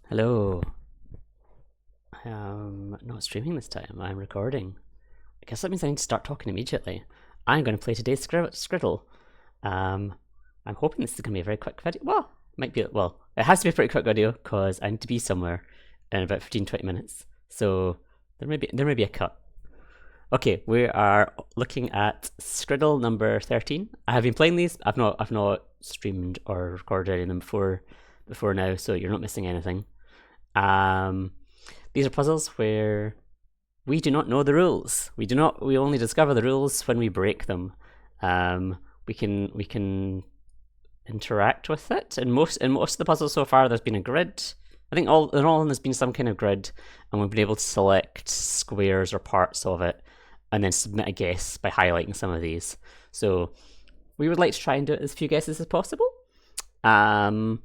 Hello. I am not streaming this time, I'm recording. I guess that means I need to start talking immediately. I'm going to play today's Scriddle. Um, I'm hoping this is going to be a very quick video. Well, might be, well, it has to be a pretty quick video because I need to be somewhere in about 15-20 minutes. So there may be a cut. Okay, we are looking at Scriddle number 13. I have been playing these. I've not streamed or recorded any of them before now, so you're not missing anything. These are puzzles where we do not know the rules. We only discover the rules when we break them. We can interact with it. In most of the puzzles so far, there's been a grid. I think all in all, there's been some kind of grid, and we've been able to select squares or parts of it, and then submit a guess by highlighting some of these. So we would like to try and do as few guesses as possible. So I'm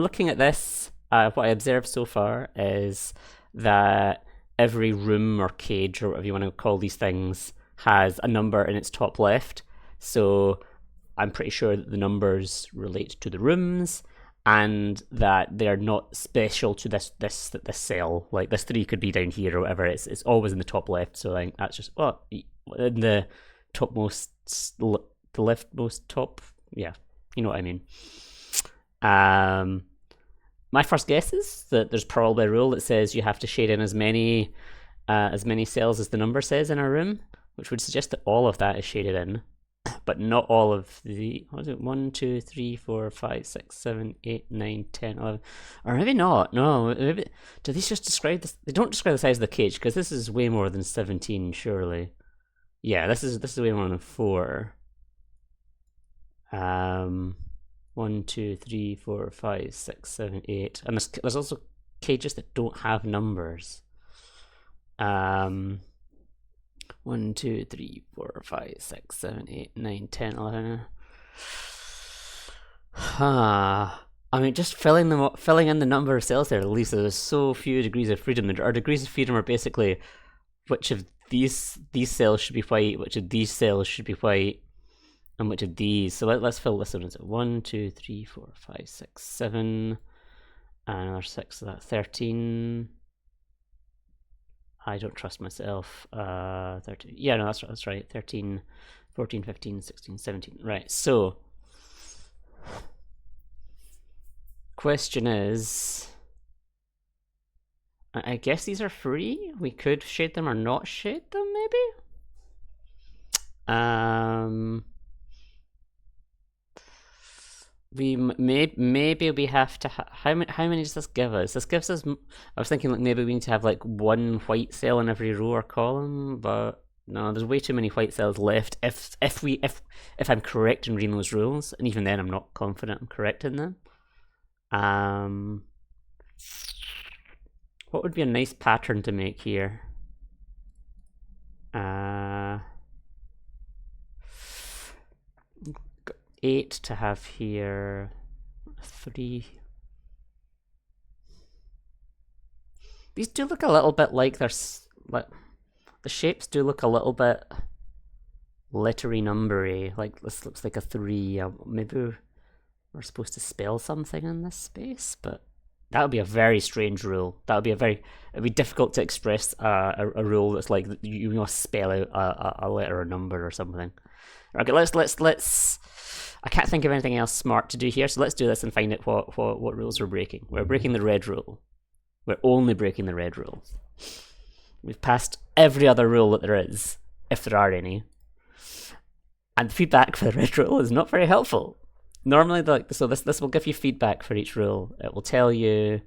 looking at this. What I observed so far is that every room or cage, or whatever you want to call these things, has a number in its top left. So I'm pretty sure that the numbers relate to the rooms, and that they're not special to this cell. Like this 3 could be down here or whatever. It's always in the top left. So I think that's just in the topmost, the leftmost top. Yeah, you know what I mean. My first guess is that there's probably a rule that says you have to shade in as many cells as the number says in a room, which would suggest that all of that is shaded in, but not all of the, what is it, 1, 2, 3, 4, 5, 6, 7, 8, 9, 10, 11, or maybe not, no, maybe, do these just describe this? They don't describe the size of the cage, because this is way more than 17, surely. Yeah, this is way more than 4. 1, 2, 3, 4, 5, 6, 7, 8. And there's also cages that don't have numbers. 1, 2, 3, 4, 5, 6, 7, 8, 9, 10, 11. I mean, just filling in the number of cells there, at least there's so few degrees of freedom. Our degrees of freedom are basically which of these cells should be white, which of these cells should be white, and which of these. So let's fill this in. So 1, 2, 3, 4, 5, 6, 7, and another 6, so that's 13. I don't trust myself. 13. Yeah, no, that's right. 13, 14, 15, 16, 17. Right, so question is, I guess these are free. We could shade them or not shade them, maybe. Maybe we have to how many does this give us? This gives us, I was thinking like maybe we need to have like 1 white cell in every row or column, but no, there's way too many white cells left if I'm correct in reading those rules, and even then I'm not confident I'm correct in them. What would be a nice pattern to make here? 8 to have here, 3. These do look a little bit like the shapes do look a little bit lettery numbery. Like this looks like a 3. Maybe we're supposed to spell something in this space, but that would be a very strange rule. It'd be difficult to express a rule that's like you must spell out a letter or number or something. Okay, let's. I can't think of anything else smart to do here, so let's do this and find out what rules we're breaking. We're breaking the red rule. We're only breaking the red rule. We've passed every other rule that there is, if there are any. And the feedback for the red rule is not very helpful. Normally, this will give you feedback for each rule. It will tell you,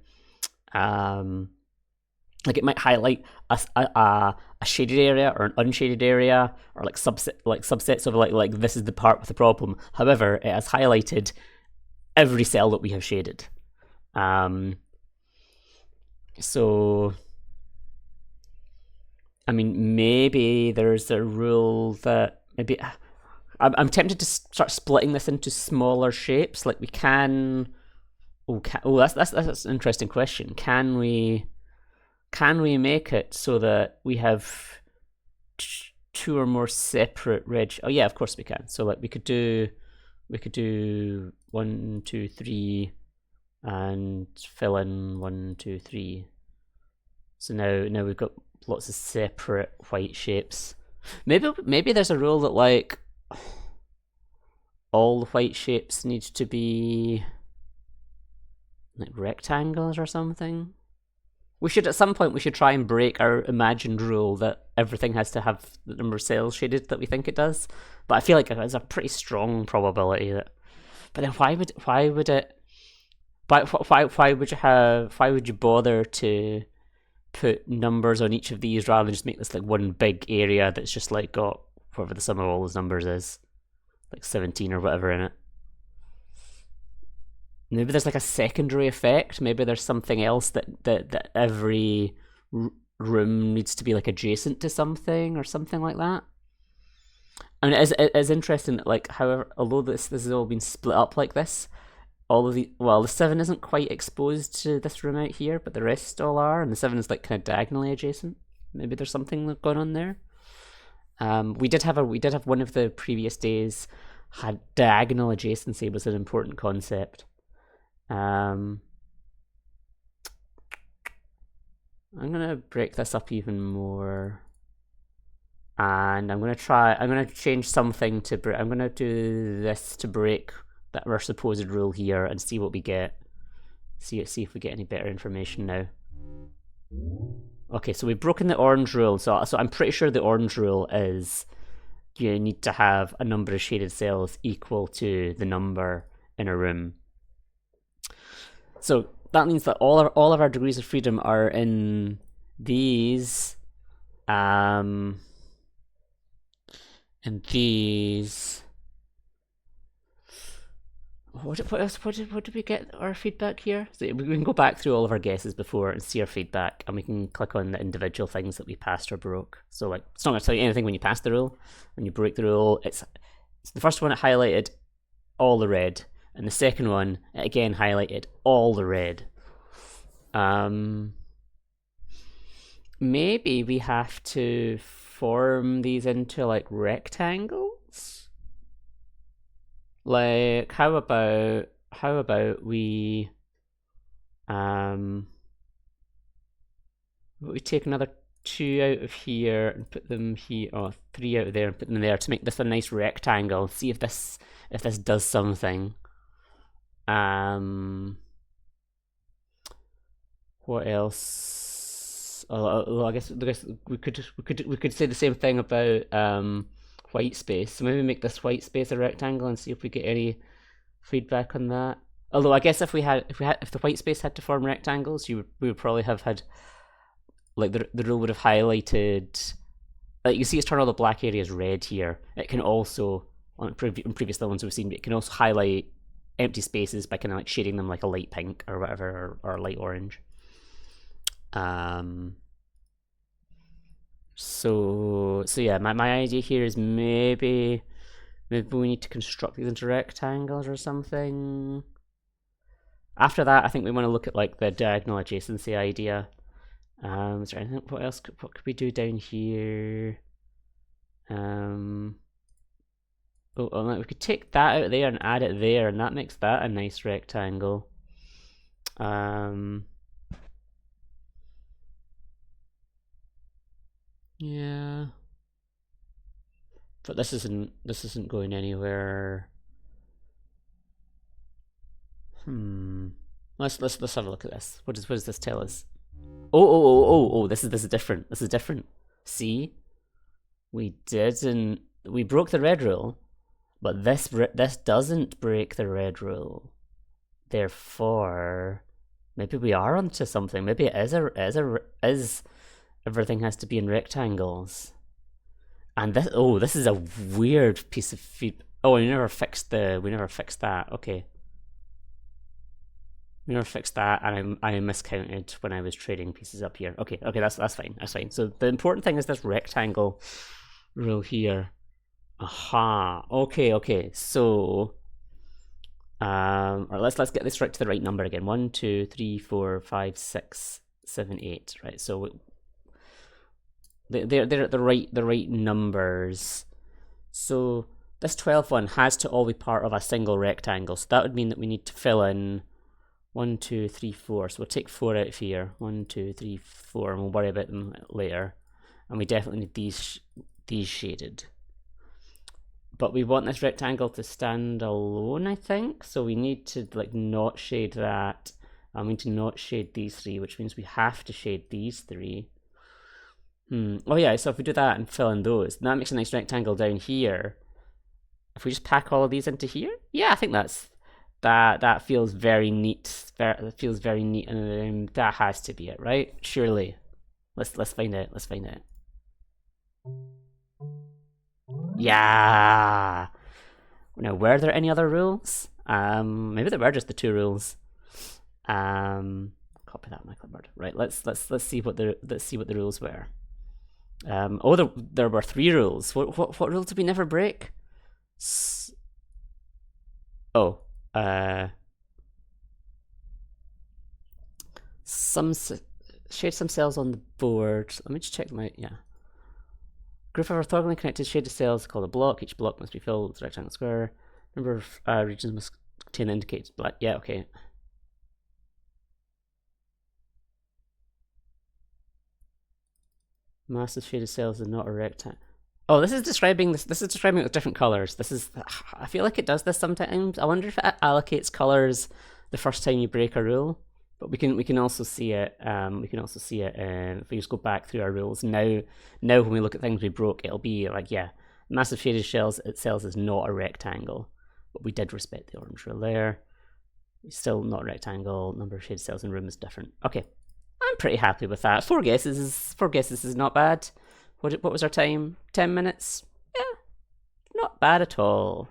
like it might highlight a shaded area or an unshaded area, or like subsets of like this is the part with the problem. However, it has highlighted every cell that we have shaded. So I mean, maybe there's a rule that maybe I'm tempted to start splitting this into smaller shapes. Like we can. That's an interesting question. Can we make it so that we have 2 or more separate red? Oh yeah, of course we can. So like we could do 1, 2, 3, and fill in 1, 2, 3. So now we've got lots of separate white shapes. Maybe there's a rule that like all the white shapes need to be like rectangles or something. We should at some point try and break our imagined rule that everything has to have the number of cells shaded that we think it does. But I feel like there's a pretty strong probability that. But then why would you bother to put numbers on each of these rather than just make this like one big area that's just like got whatever the sum of all those numbers is, like 17 or whatever in it. Maybe there's like a secondary effect. Maybe there's something else that every room needs to be like adjacent to something or something like that. I mean, it's interesting that like, however, although this has all been split up like this, all of the 7 isn't quite exposed to this room out here, but the rest all are, and the 7 is like kind of diagonally adjacent. Maybe there's something going on there. We did have one of the previous days had diagonal adjacency was an important concept. I'm gonna break this up even more, and I'm gonna change something to. I'm gonna do this to break that our supposed rule here and see what we get. See if we get any better information now. Okay, so we've broken the orange rule. So I'm pretty sure the orange rule is you need to have a number of shaded cells equal to the number in a room. So that means that all of our degrees of freedom are in these, and these. What did we get our feedback here? So we can go back through all of our guesses before and see our feedback, and we can click on the individual things that we passed or broke. So like, it's not going to tell you anything when you pass the rule. When you break the rule, it's the first one it highlighted all the red. And the second one, it again highlighted all the red. Maybe we have to form these into like rectangles? Like, how about we take another 2 out of here and put them here, or 3 out of there and put them there to make this a nice rectangle. See if this does something. What else? Oh, I guess we could say the same thing about white space. So maybe make this white space a rectangle and see if we get any feedback on that. Although I guess if the white space had to form rectangles, we would probably have had like the rule would have highlighted. Like you see, it's turned all the black areas red here. It can also on previous ones we've seen, it can also highlight empty spaces by kind of like shading them like a light pink or whatever, or light orange. So yeah, my idea here is maybe we need to construct these into rectangles or something. After that, I think we want to look at like the diagonal adjacency idea. Is there anything? What could we do down here? Oh, we could take that out there and add it there, and that makes that a nice rectangle. Yeah, but this isn't going anywhere. Let's have a look at this. What does this tell us? Oh, this is different. This is different. See, we broke the red rule, but this doesn't break the red rule. Therefore, maybe we are onto something. Maybe it is everything has to be in rectangles. And this is a weird piece of feedback. Oh, we never fixed that. Okay. We never fixed that, and I miscounted when I was trading pieces up here. Okay, that's fine. That's fine. So the important thing is this rectangle rule here. Aha. Okay. So, let's get this right to the right number again. 1, 2, 3, 4, 5, 6, 7, 8. Right. So they're the right numbers. So this 12 one has to all be part of a single rectangle. So that would mean that we need to fill in 1, 2, 3, 4. So we'll take 4 out of here. 1, 2, 3, 4, and we'll worry about them later. And we definitely need these shaded. But we want this rectangle to stand alone, I think. So we need to like not shade that. And we need to not shade these 3, which means we have to shade these 3. Oh yeah, so if we do that and fill in those, that makes a nice rectangle down here. If we just pack all of these into here, yeah, I think that feels very neat. It feels very neat, and that has to be it, right? Surely. Let's find out. Let's find out. Yeah. Now, were there any other rules? Maybe there were just the 2 rules. Copy that on my clipboard. Right. Let's see what the rules were. Oh, there were 3 rules. What rules did we never break? Shade some cells on the board. Let me just check my Group of orthogonally connected shaded cells called a block. Each block must be filled with a rectangle square. Number of regions must contain indicated black. Yeah, okay. Mass of shaded cells is not a rectangle. Oh, this is describing this. This is describing it with different colors. This is. I feel like it does this sometimes. I wonder if it allocates colors the first time you break a rule. But we can also see it. We can also see it if we just go back through our rules now. Now, when we look at things we broke, it'll be like, yeah, massive shaded cells is not a rectangle, but we did respect the orange rule there. Still not a rectangle. Number of shaded cells in room is different. Okay, I'm pretty happy with that. 4 guesses is not bad. What was our time? 10 minutes. Yeah, not bad at all.